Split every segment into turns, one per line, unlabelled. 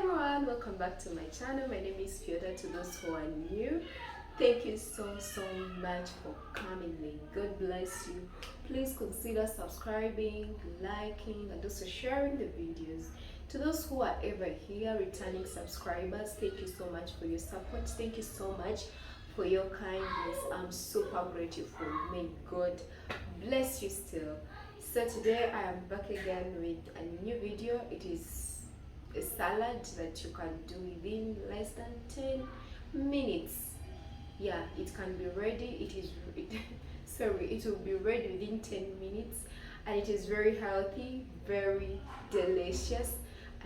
everyone, welcome back to my channel. My name is Fiona. To those who are new, thank you so much for coming. May God bless you. Please consider subscribing, liking, and also sharing the videos. To those who are ever here, returning subscribers, thank you so much for your support. Thank you so much for your kindness. I'm super grateful. May God bless you still. So today I am back again with a new video. It is a salad that you can do within less than 10 minutes. Yeah, it can be ready. It will be ready within 10 minutes, and it is very healthy, very delicious,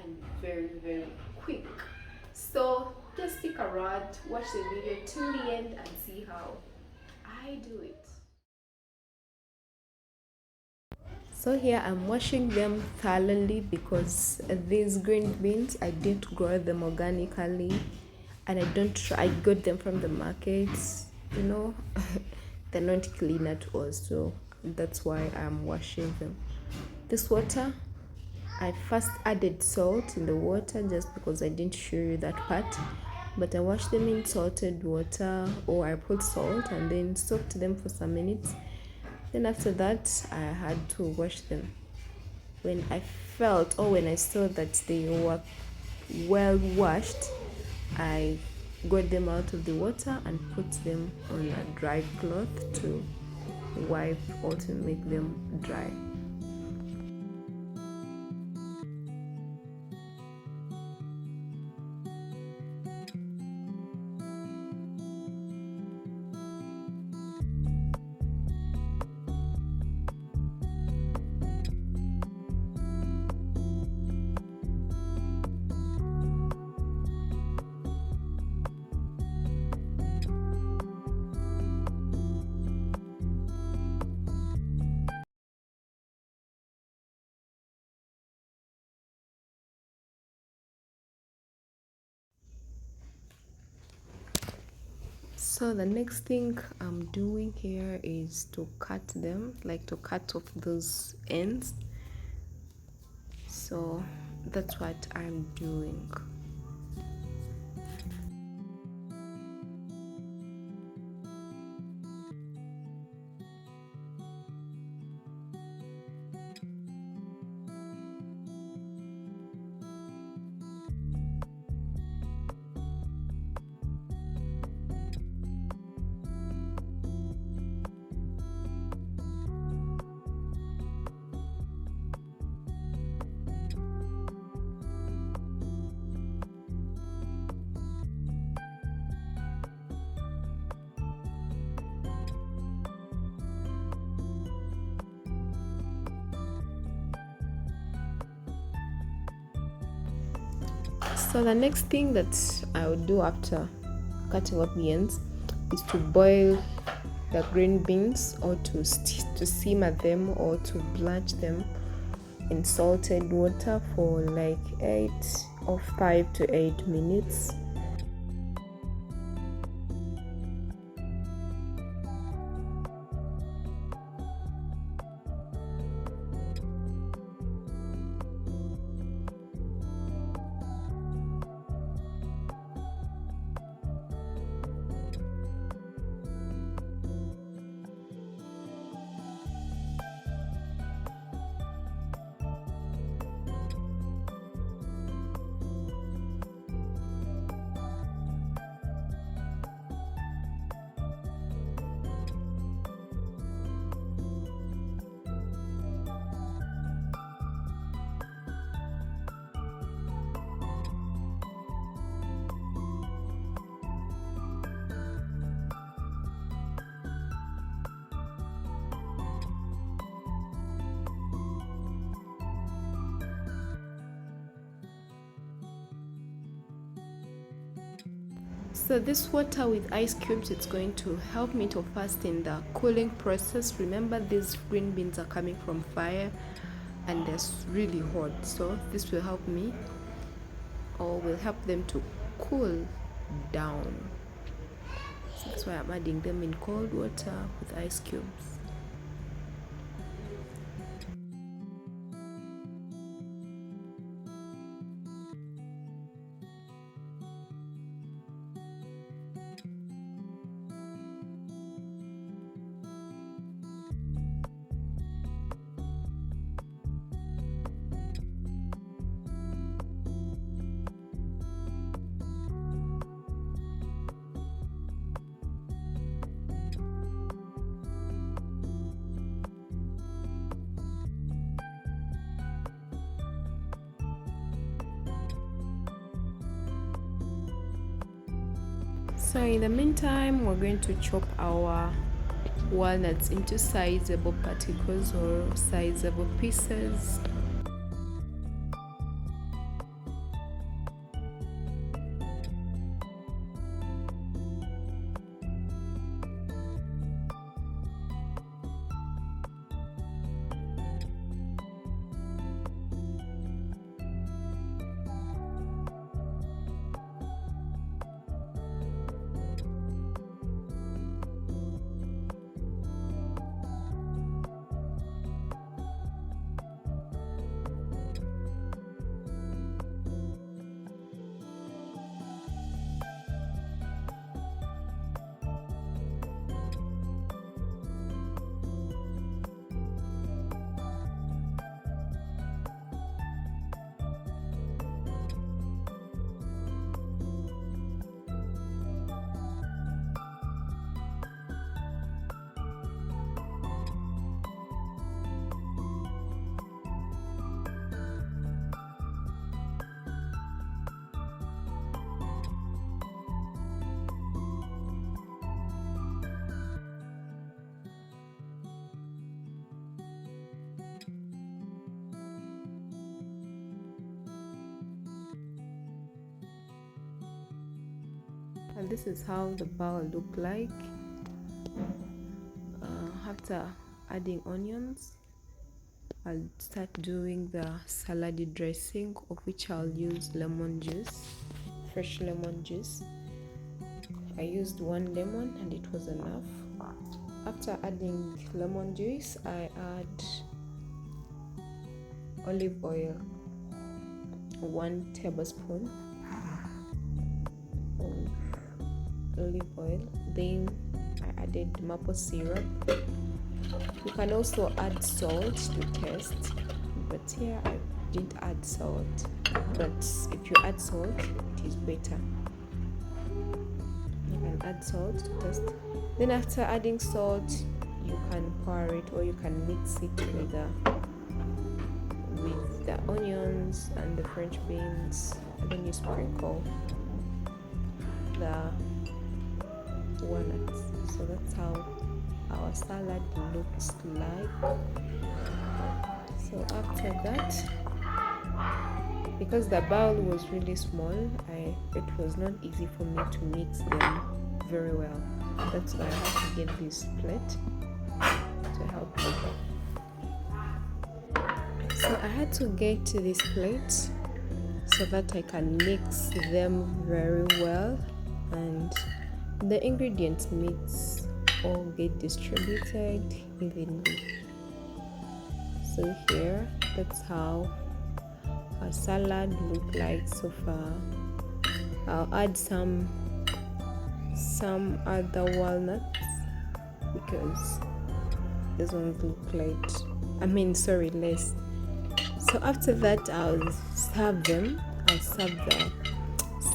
and very quick. So just stick around, watch the video till the end, and see how I do it. So here I'm washing them thoroughly because these green beans, I didn't grow them organically, and I got them from the markets, you know. They're not clean at all, so that's why I'm washing them. This water, I first added salt in the water just because I didn't show you that part, but I washed them in salted water, or I put salt and then soaked them for some minutes. Then after that, I had to wash them. When I saw that they were well washed, I got them out of the water and put them on a dry cloth to wipe or to make them dry. So the next thing I'm doing here is to cut them, like to cut off those ends. So that's what I'm doing. So the next thing that I would do after cutting off the ends is to boil the green beans, or to simmer them, or to blanch them in salted water for like 5 to 8 minutes. So this water with ice cubes, it's going to help me to fast in the cooling process. Remember, these green beans are coming from fire and they're really hot, so this will help me, or will help them to cool down. So that's why I'm adding them in cold water with ice cubes. So in the meantime, we're going to chop our walnuts into sizable particles or sizable pieces. And this is how the bowl look like after adding onions. I'll start doing the salad dressing, of which I'll use lemon juice, fresh lemon juice. I used 1 lemon and it was enough. After adding lemon juice, I add olive oil, 1 tablespoon of olive oil. Then I added maple syrup. You can also add salt to taste, but here I didn't add salt, but if you add salt it is better. You can add salt to taste. Then after adding salt, you can pour it or you can mix it with the onions and the French beans, and then you sprinkle the walnuts. So that's how our salad looks like. So after that, because the bowl was really small, it was not easy for me to mix them very well. That's why I had to get this plate to help me. So I had to get this plate so that I can mix them very well and the ingredients mix all get distributed evenly. So here, that's how our salad look like so far. I'll add some other walnuts because these ones look like, less. So after that, I'll serve them. I'll serve the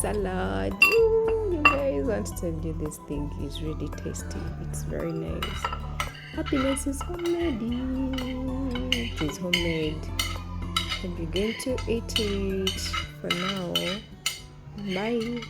salad. Ooh, you guys, want to tell you, this thing is really tasty. It's very nice. Happiness is homemade. It is homemade. And we're going to eat it for now. Bye.